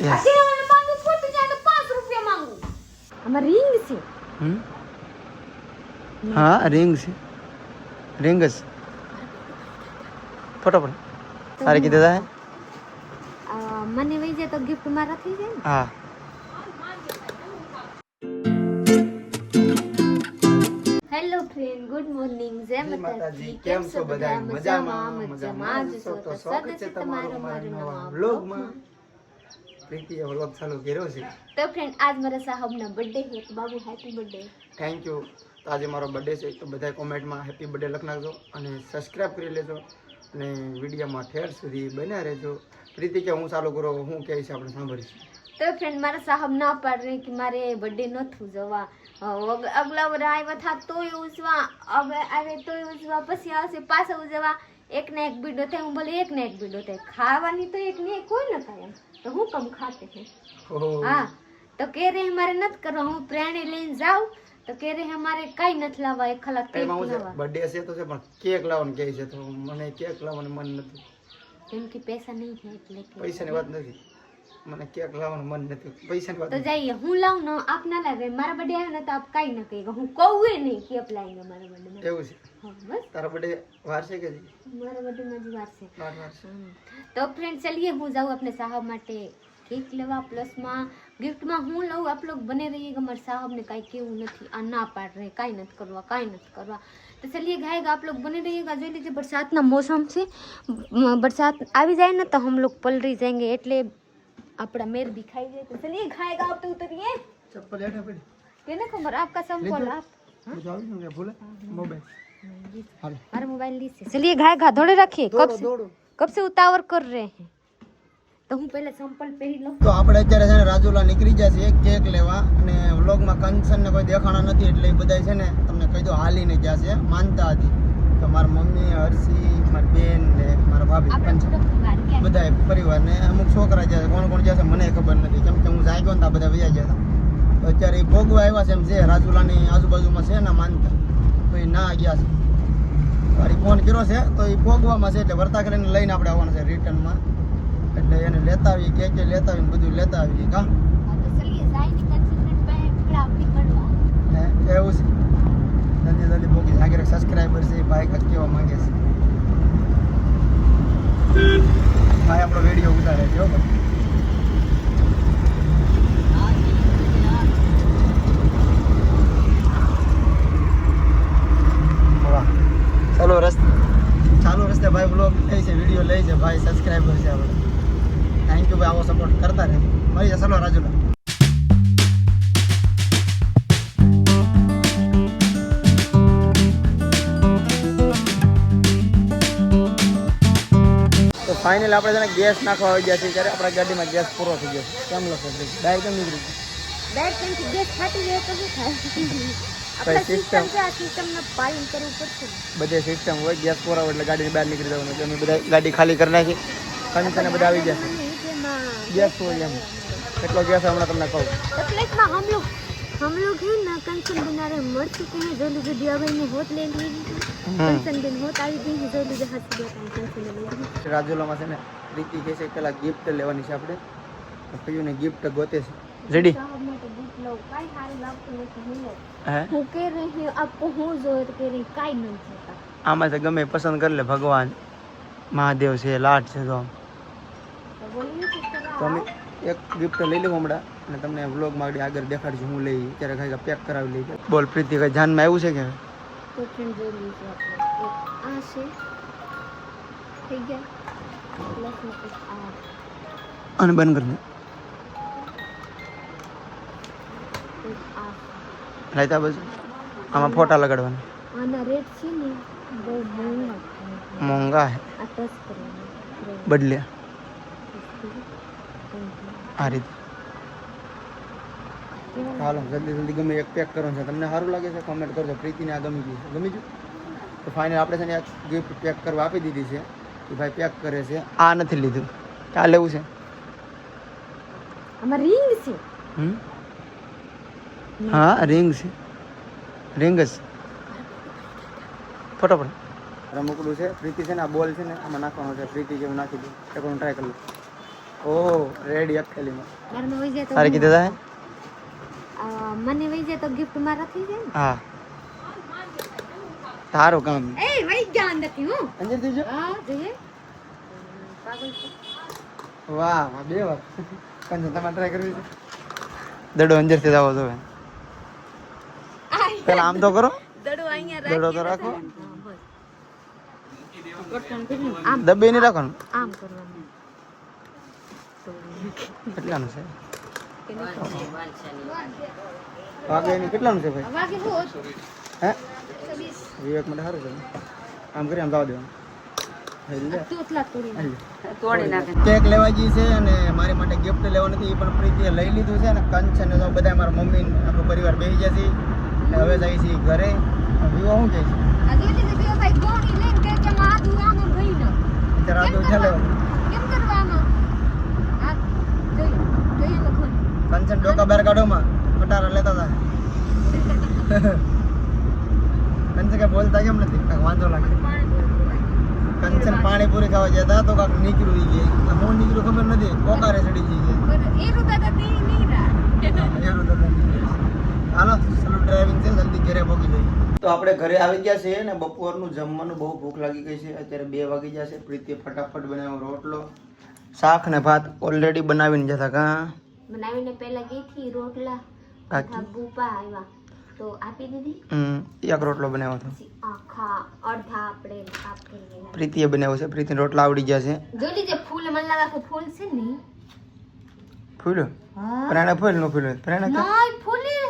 આજે મને બાંધો ફૂટી જાય તો 5 રૂપિયા માંગુ. આમાં રિંગ છે. હા રિંગ છે. રિંગ જ ફટાફટ તારે કીધું હે મને વઈ જાય તો ગિફ્ટ મારા થઈ જાય ને. હા હેલો ફ્રેન્ડ, ગુડ મોર્નિંગ. જય માતાજી. કેમ છો બધા? મજામાં જ છો તો સ્વાગત છે તમારું મારા નવા વ્લોગમાં. પ્રીતિએ વ્લોગ ચાલુ કર્યો છે. તો ફ્રેન્ડ, આજ મારા સાહેબના બર્થડે છે. તો Babu happy birthday. Thank you. તો આજે મારો બર્થડે છે તો બધા કોમેન્ટમાં હેપી બર્થડે લખી નાખજો અને સબસ્ક્રાઇબ કરી લેજો અને વિડીયોમાં ઠેર સુધી બન્યા રહેજો. પ્રીતિ કે હું ચાલુ કરો, હું કહે છે આપણે સાંભળીશું. તો ફ્રેન્ડ, મારા સાહેબ ના પાડે કે મારે બર્થડે નથી ઉજવવા. અગલા વર આવ્યા થા તોય ઉજવા, હવે આવે તોય ઉજવા, પછી આવશે પાછા ઉજવવા. એક ને એક બીડો થાય. હું બોલે એક ને એક બીડો થાય. ખાવાની તો એક ને એક કોઈ ન થાય એમ તો હું કમ ખાતે હે. હા તો કે રે મારે નથી કરવા. હું પ્રાણી લઈને જાઉં તો કે રે અમારે કઈ નથી લાવવા. એક ખલા કેક લાવવા. બર્થડે છે તો છે પણ કેક લાવવાનું કહે છે તો મને કેક લાવવાનું મન નથી. કેમ કે પૈસા નહીં થાય એટલે પૈસાની વાત નથી, મને કેક લાવવાનું મન નથી. પૈસાની વાત તો જઈએ હું લાવું ને આપ ના લાવે. મારા બર્થડે આવે ને તો આપ કઈ ન કહી હું કહું નહીં કે અપલાઈને મારા બર્થડે એવું છે. હા બસ તારા બર્થડે વાર છે કે મારા બર્થડે માં જ વાર છે. વાર છે. તો ફ્રેન્ડ ચલીએ હું જાઉં अपने साहब માટે કેક લેવા. પ્લસમાં ગિફ્ટમાં હું લઉં. આપ લોગ બને રહીએ કે મારા સાहब ને કાંઈ કેવું નથી. આ ના પાડ રહે કાંઈ નથી કરવા, કાંઈ નથી કરવા. तो चलिए गाएगा, आप लोग बने रहिएगा. जो लीजिए बरसात ना मौसम से बरसात આવી જાય ને તો हम लोग पलरी जाएंगे એટલે આપણા મેર दिखाई जाए. तो चलिए खाएगा. आप तो उतरिए. चप्पल हेठा पड़ी केने खबर आपका संपल आप जाओ ना बोले मोबाइल हां हमारा मोबाइल लीजिए. चलिए गाएगा. दौड़े रखिए. कब से उतावળ कर रहे हैं તો હું પહેલા સંપલ પહેરી લઉં. તો આપણે અત્યારે છે ને રાજુલા નીકળી ગયા છે કેક લેવા અને વ્લોગમાં કંચન ને કોઈ દેખાણા નથી એટલે એ બધા છે ને તમને કહી દો હાલીને ગયા છે માનતા હતી. તો મારા મમ્મી, હર્ષી, મારી બેન ને મારા ભાભી કંચન બધા પરિવાર ને અમુક છોકરા ગયા છે. કોણ કોણ ગયા છે મને ખબર નથી કેમ કે હું જાય ગયો ને આ બધા વયા ગયા હતા. તો અત્યારે એ ભોગવા આવ્યા છે એમ છે રાજુલાની આજુબાજુમાં છે ને માનતા તો એ ના ગયા છે. મારી ફોન કર્યો છે તો એ ભોગવામાં છે એટલે વર્તા કરીને લઈને આપણે આવવાનું છે રિટર્નમાં. એટલે એને લેતા આવી કેક લેતા આવી બધું લેતા આવી કા તો ચલીએ જાય ની કન્સન્ટ્રેટ પે પકડા પકડવા. હે એવું છે. જલ્દી જલ્દી પોકી આગળ સબસ્ક્રાઇબર છે ભાઈ કાક કેવા માંગે છે. ભાઈ આપણો વિડિયો ઉતારે છે હો. વાહ ચાલો રસ્તે ભાઈ બ્લોગ લે છે, વિડિયો લે છે ભાઈ, સબસ્ક્રાઇબર છે આપણે. થેન્ક યુ ભાઈ, આવો સપોર્ટ કરતા રહે. મળીએ ચલો રાજુલા. તો ફાઇનલ આપણે છે ને ગેસ નાખવા આવી ગયા છે ત્યારે આપણા ગાડીમાં ગેસ પૂરો થઈ ગયો છે. કેમ લખો ડાયરેક્ટ કેમ નીકળી ગઈ? ડાયરેક્ટ કેમ ગેસ ફાટી જાય તો શું થાય? આપણા સિસ્ટમ છે, આ સિસ્ટમનું પાલન કરવું પડશે. બધે સિસ્ટમ હોય, ગેસ પૂરો એટલે ગાડીની બહાર નીકળી જવાનું. એટલે અમે બધા ગાડી ખાલી કરી નાખી. કંચને બધા આવી ગયા છે. गैस हो गया कितना गैस है हमारा तुमने कहो तकलीफ में हम लोग हैं ना कंचन बना रहे मर चुके हैं. जो लीजिए दिया भाई ने होत ले ली कंचन दिन होत आई दी जो लीजिए हाथ से कंचन ले लिया. રાજુલામાં છે ને પ્રીતિ કહે છે પેલા ગિફ્ટ લેવાની છે આપણે. કયું ને ગિફ્ટ ગોતે છે. રેડી साहब ने तो गिफ्ट लो काई हाल लागतो નથી હું લો હે હું કે રહી આપકો હું જો તો કે રહી કાઈ ન થતા. આમાં તો ગમે પસંદ કરી લે. ભગવાન મહાદેવ છે, લાટ છે. તો તો બોલીએ કે તો અમે એક ગિફ્ટ લઈ લેવું હમણાં અને તમને વ્લોગમાં આગળ દેખાડશું હું લઈ ત્યારે ખાઈ પેક કરાવી લઈ. બોલ પ્રીતિ કઈ ધ્યાનમાં આવ્યું છે કે તો ફ્રેન્ડ જો લીધું આપણે આ છે થઈ ગયા પ્લસ में कुछ आ અને બંધ કરી દે कुछ आ રાયતા બસ આમાં ફોટા લગાડવાના. આના રેટ છે ને બહુ મોંઘા હે આ ટચ કરવાનું બદલે આ રીતે. હાલો જલ્દી જલ્દી ગમે એક પેક કરવાનું છે. તમને સારું લાગે છે કોમેન્ટ કરજો. પ્રીતિને આ ગમી ગયું ગમી ગયું તો ફાઇનલ આપણે છે ને એક ગિફ્ટ પેક કરવા આપી દીધી છે કે ભાઈ પેક કરે છે. આ નથી લીધું. આ લેવું છે. આમાં રિંગ છે. હા રિંગ છે. રિંગ જ ફટાફટ રમકડું છે. પ્રીતિ છે ને આ બોલ છે ને આમાં નાખવાનો છે. પ્રીતિ જેવું નાખી દઉં એક વાર ટ્રાય કરી લઉં. ઓ રેડી અકેલીમાં મારે વહી જાય તો તારે કીધું થાય મને વહી જાય તો ગિફ્ટ મારા થઈ જાય ને. હા તારું કામ એ વહી ગયા અંદરથી હું અંદર થઈ જો હા જોઈએ પાગલ છે. વાહ વાહ બે વાર કંચન તમારે ટ્રાય કરવી છે દડો અંદર થી જાવ તો પેલા આમ તો કરો દડો અહીંયા દડો તો રાખો હા, બસ. આમ દબે નહીં રાખવાનું આમ કરવાનું કેટલાનું છે કે નહીં? વાગે એની કેટલાનું છે ભાઈ વાગે હોત હે 120 વિવેક માટે સારું છે આમ કરી આમ જવા દેવાનું તોતલા તોડી નાખ. કેક લેવા જઈ છે અને મારી માટે ગિફ્ટ લેવા નથી એ પણ પ્રીતિએ લઈ લીધું છે અને કંચન ને તો બધા મારા મમ્મી ને આખો પરિવાર બેસી જશે અને હવે જઈએ છીએ ઘરે વિવો શું કહે છે આ જોઈ લીધું કે ભાઈ ગોળી લઈને કે કે માં આમાં ગઈ ન અત્યારે આ તો ઉઠા લેવા કેમ કરવામાં આ જોઈએ લખો કંચન ડોકા બહાર કાઢોમાં કટારા લેતા હતા કંચન કે બોલતા કેમ નથી કાંઈક વાંધો લાગે કંચન પાણીપુરી ખાવા જતા તો કાંઈક નીકળ્યું ઈ કે હું નીકળ્યું ખબર નથી કોકારે ચડી ગઈ છે એ રૂતા તો દી નહીં રા એવું તો નથી. હાલો સ્લો ડ્રાઇવિંગ છે જલ્દી ઘરે પહોંચી જઈએ તો આપણે ઘરે આવી ગયા છે ને બપોરનું જમવાનું બહુ ભૂખ લાગી ગઈ છે અત્યારે 2 વાગી ગયા છે પ્રીતિએ ફટાફટ બનાવ્યો રોટલો શાક ને ભાત ઓલરેડી બનાવીને જતા કા બનાવીને પહેલા ગઈ થી રોટલા બાકી બુપા આવ્યા તો આપી દીધી એક રોટલો બનાવ્યો હતો પછી આખા અડધા આપણે આપી દીધા પ્રીતિએ બનાવ્યો છે પ્રીતિને રોટલા આવડી ગયા છે જોઈ લીજે ફૂલ મને લાગે કે ફૂલ છે ને ફૂલો પ્રાણા ફૂલ નો ફૂલ પ્રાણા નહીં ફૂલી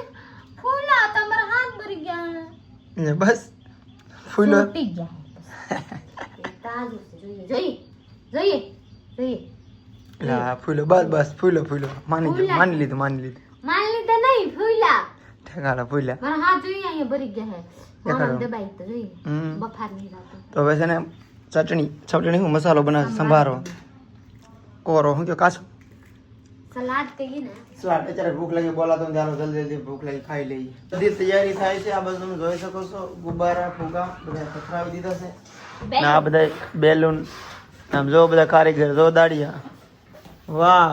ફૂલા તમારા હાથ ભરી ગયા બસ ફૂલો તૂટી ગયા તાજું છે જોઈએ જોઈએ જોઈએ લા ફૂલો બસ બસ ફૂલો ફૂલો માની લીધું માન લીધા નહીં ફૂલા ઠેકાણા ફૂલ્યા મારા હાથ જોઈએ અહીંયા ભરી ગયા હે દેખાડો. આમ દબાઈ તો જોઈએ હમ. બફાર નહીં લાગતો તો હવે છે ને ચટણી હું મસાલો બનાવે સંભારો કોરો હું કે કાચો સલાડ કહીએ ને સ્વાદ અત્યારે ભૂખ લાગી બોલાતો ને ચાલો જલ્દી જલ્દી ભૂખ લાગી ખાઈ લઈએ બધી તૈયારી થાય છે આ બધું તમે જોઈ શકો છો ગુબ્બારા ફુગા બધા પથરાવી દીધા છે ને આ બધા બેલૂન આમ જો બધા કારીગર જો દાડિયા વાહ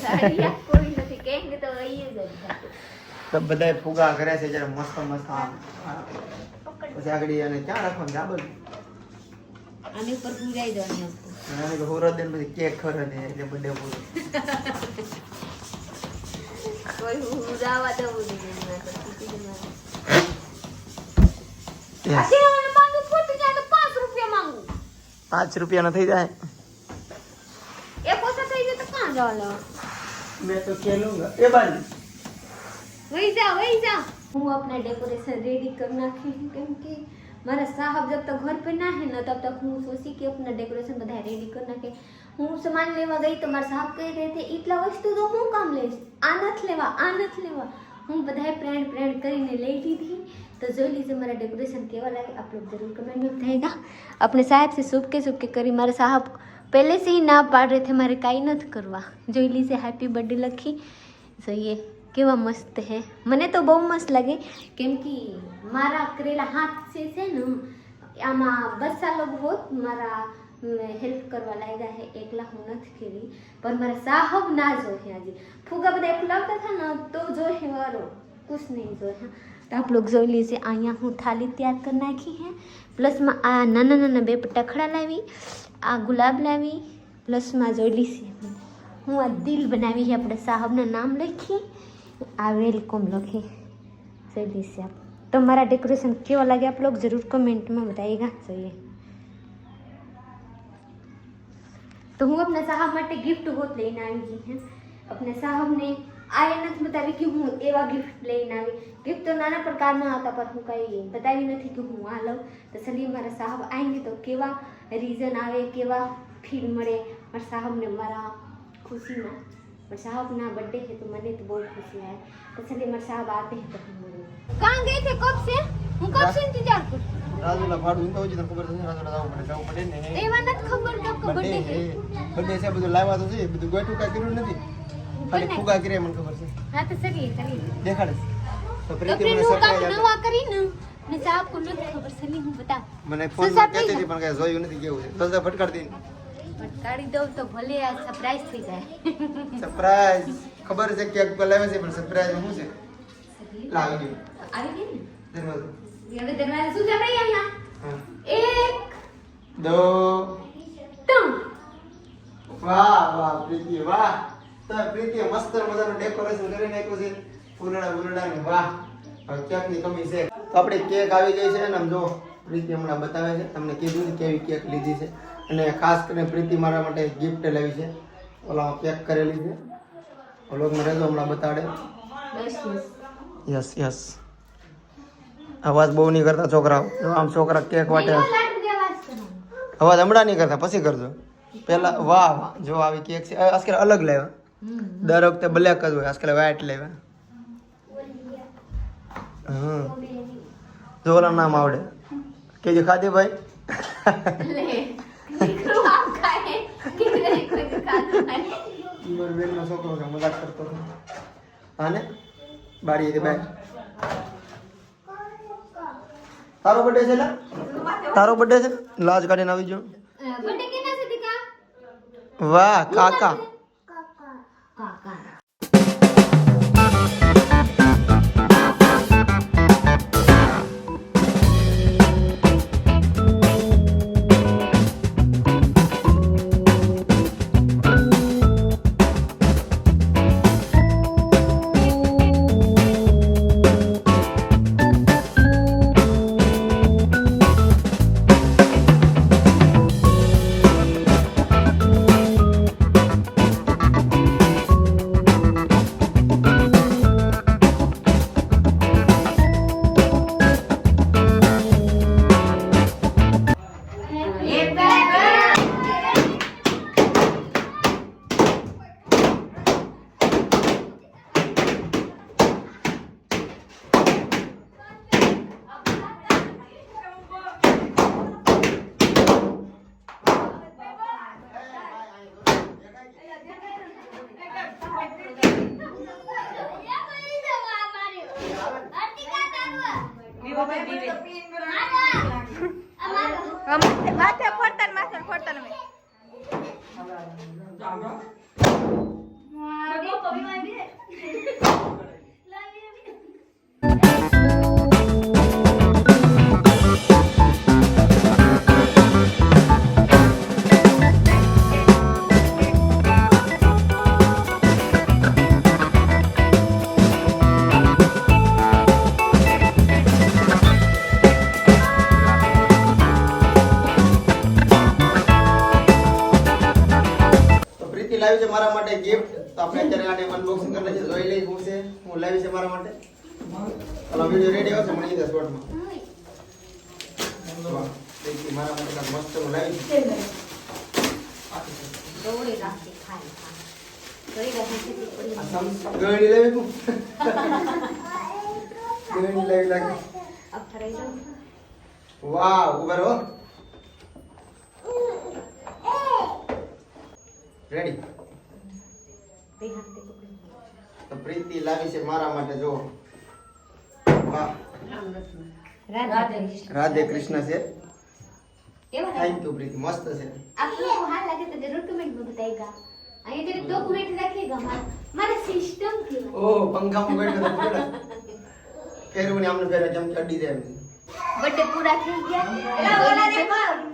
દાડિયા કોઈ નથી કેક તો અહીં જ હતા. તો બધા ફુગા કરે છે જરા મસ્ત મસ્ત આમ પછી આગળ અને ક્યાં રાખવાનું આ બધું આની ઉપર પૂરાઈ દેવાની વસ્તુ અને કે હોરદ દે પછી કેક ખરે ને એટલે બર્થડે પૂરો કોઈ ઉડાવા દઉં નહીં મેં તો કીધી ને Yes. આજે મને માંગુ ફૂટી જાય તો 5 રૂપિયા માંગુ 5 રૂપિયાનો થઈ જાય એ પોસા થઈ જાય તો કાં જવા मैं तो खेलूंगा ए बाली वही जा હું अपना डेकोरेशन रेडी कर नाखी हूँ क्योंकि मारा साहब जब तक घर पे ना है ना तब तक हूँ सोची कि अपना डेकोरेशन બધા रेडी कर नाखे હું सामान लेवा गई तो मारा साहब कह रहे थे इतला वस्तु तो હું કામ લઈશ આ નથી લેવા હું બધાએ પ્રેન્ડ કરીને લઈ લીધી तो जो लीजिए मेरा डेकोरेशन केवा लगे आप लोग जरूर कमेंट में बताइएगा अपने साहब से सूप के करी मारे साहब पहले से ही ना पाड़ रहे थे मारे काई नथ करवा जो लीजिए हैप्पी बर्थडे लखी જોઈએ કેવા મસ્ત હે મને તો બહુ મસ્ત લાગે કેમ કે મારા કરેલા હાથ છે ને આમાં બસ્સા લોગ હોત મારા હેલ્પ કરવા લાગ્યા હે એકલા હું નથી કરી પર મારા સાહબ ના જો હે આજે ફુગા બધા ફુલાવતા था ना तो जो है वारो कुछ नहीं जो है तो आप लोग જોઈ લીजिए અહીંયા હું થાળી તૈયાર કરી નાખી હે પ્લસમાં આ નાના બે પટખડા લાવી આ ગુલાબ લાવી પ્લસમાં જોઈ લીજીએ હું આ દિલ બનાવી है अपने साहब ने नाम लखी आ वेलकम लखी જોઈ લીजिए आप तो हमारा डेकोरेशन केवा लगे आप लोग जरूर कमेंट में बताइएगा चाहिए तो हूँ अपने साहब માટે गिफ्ट होत લઈને આવી ગઈ હે अपने साहब ने आए નથી બતાવી કે હું એવા गिफ्ट લઈને આવી गिफ्ट तो नाना प्रकारना હતા पर હું કઈ બતાવી નથી કે હું આ લઉં તો ચलिए મારા સાहब आएंगे तो કેવા રીઝન આવે કેવા ફીલ મળે મારા સાहब ने મારા खुशी में और साहब ना बर्थडे है तो मने तो बहुत खुशी है तो चलिए मेरे साहब आते हैं तो हम मिलेंगे कहाँ गए थे कब से હું કબ से इंतजार कर રાજુલા ભાડું તો જ ખબર છે રાજુલા જવું પડે ને એ વાત ખબર તો બर्थडे है બર્થડે છે બધું લાવ્યા તો છે બધું ગોઠું કાંઈ કર્યું નથી ખાલી ફુગા કરે મને ખબર છે हाँ तो चलिए દેખાડે તો तो પ્રીતિ फिर મને હું કામ સરપ્રાઈઝ નવા કરી ને મેં સાहब को નથી ખબર चलिए હું બતા મને ફોન માં કહેતી હતી પણ કાંઈ જોયું નથી કેવું છે તો ફટકારતી પણ કાઢી દઉં તો ભલે આ સરપ્રાઈઝ થઈ જાય. સરપ્રાઈઝ ખબર છે કેક તો લાવે છે પણ સરપ્રાઈઝ શું છે લાવી ગયું આવી ગઈ ને દરવાજો હવે દરવાજા શું છે આપણે અહીંયા હા 1 2 3 વાહ પ્રીતિ વાહ તો પ્રીતિ મસ્ત મજાનું ડેકોરેશન કરી નાખ્યું છે ફૂલડા ને વાહ હવે કેક ની કમી છે તો આપણી કેક આવી ગઈ છે ને આમ જો પ્રીતિ હમણાં બતાવે છે તમને કીધું ને કેવી કેક લીધી છે અને ખાસ કરીને પ્રીતિ મારા માટે ગિફ્ટ લાવી છે ઓલા કેક કરેલી છે વ્લોગમાં રહેજો હમણાં બતાડે યસ અવાજ બહુ નહીં કરતા છોકરાઓ જો આમ છોકરા કેક વાટે અવાજ હમણાં નહીં કરતા પછી કરજો પેલા વાહ જો આવી કેક છે આજકાલ અલગ લાવ્યા દર વખતે બ્લેક જ હોય આજકાલ વ્હાઈટ લાવ્યા હા જો ઓલા નામ આવડે કે જે ખાધી ભાઈ બેનનો છોકરો છે મજાક કરતો હતો હા ને બારી હતી બાય તારો બર્થડે છે લા તારો બર્થડે છે લાજ કાઢીને આવી જો બર્થડે કેના છે દીકા વાહ કાકા કાકા માથે ફોડતા ને લાવી છે મારા માટે ગિફ્ટ તો આપણે અત્યારે આને અનબોક્સિંગ કરી લઈએ જોઈ લઈએ શું છે હું લાવી છે મારા માટે ચાલો વિડિયો રેડી આવશે મળી જશે શોર્ટમાં મારા માટે કાંઈક મસ્ત હું લાવી છે દોડી રાખી ખાઈ દોડી રાખી પડી ગણી લેવી તું ગણી લેવી લાગે અબ ફરાઈ જાવ વાહ ઉભા રહો રેડી બે હાથે પકડી તો પ્રીતિ લાવી છે મારા માટે જો વાહ રાધે કૃષ્ણ છે કેવા થેન્ક યુ પ્રીતિ મસ્ત છે आप लोग को हाल लगे तो जरूर कमेंट में बताइएगा आइए जरा 2 मिनट रखिएगा हमारा सिस्टम क्यों ઓ પંખામાં બેઠો તો પૂરા ફેરવું ને આમને ફેરવા જેમ ચડી જાય એમ बर्थडे पूरा થઈ गया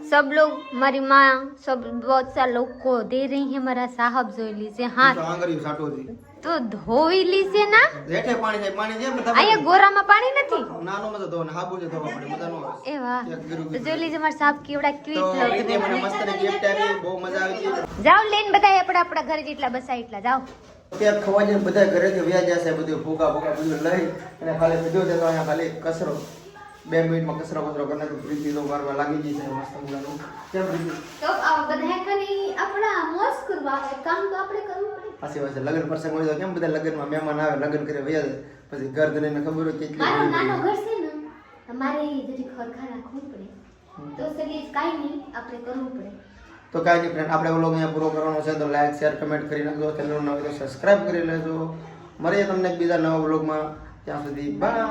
सब लोग हमारी माँ सब बहुत सा लोग को दे रही है हमारा साहब जोई लीजिए हाथ તો આંગળી સાટો છે तो धोई लीजिए ना જેઠે પાણી છે બધા અહીંયા ગોરામાં પાણી નથી નાનો મતો ધોને હાબુ છે ધોવા પડે મજા નો આવે એ વાહ એક ગીરું તો જોઈ લીजिए हमारे साहब કેવડા તો ક્વિક પ્રીતિ લગ મને મસ્ત ને ગિફ્ટ આપી બહુ મજા આવી છે જાઓ લઈને બધાય આપણા ઘરે જેટલા બસા એટલા જાઓ કેક ખવા જાય બધા ઘરેથી વ્યા જશે બધું ફૂગા બધું લઈ અને ખાલી બીજો છે તો અહીંયા ખાલી કસરો 2 મિનિટમાં કસરો કરીને પ્રીતિ તો મારવા લાગી ગઈ છે મસ્ત મજાનું કેમ પ્રીતિ તો આ બધા કની આપણા મોજ કરવા કામ તો આપણે કરવું પડે પાછી પાછી લગ્ન પ્રસંગ હોય તો કેમ બધા લગ્નમાં મહેમાન આવે લગ્ન કરે વ્યા જાય પછી ઘર ધણીને ખબર હોય કેટલી મારો ભીડ નાનો હોય. ઘર છે ને અમારે જરી ખરખા રાખવું પડે તો સલી કાઈ નહીં આપણે કરવું પડે તો કાંઈ નહીં ફ્રેન્ડ આપણે વ્લોગ અહીંયા પૂરો કરવાનો છે તો લાઈક શેર કમેન્ટ કરી નાખજો ચેનલ નવું હોય તો સબસ્ક્રાઇબ કરી લેજો મળીએ તમને એક બીજા નવા વ્લોગમાં ત્યાં સુધી બાય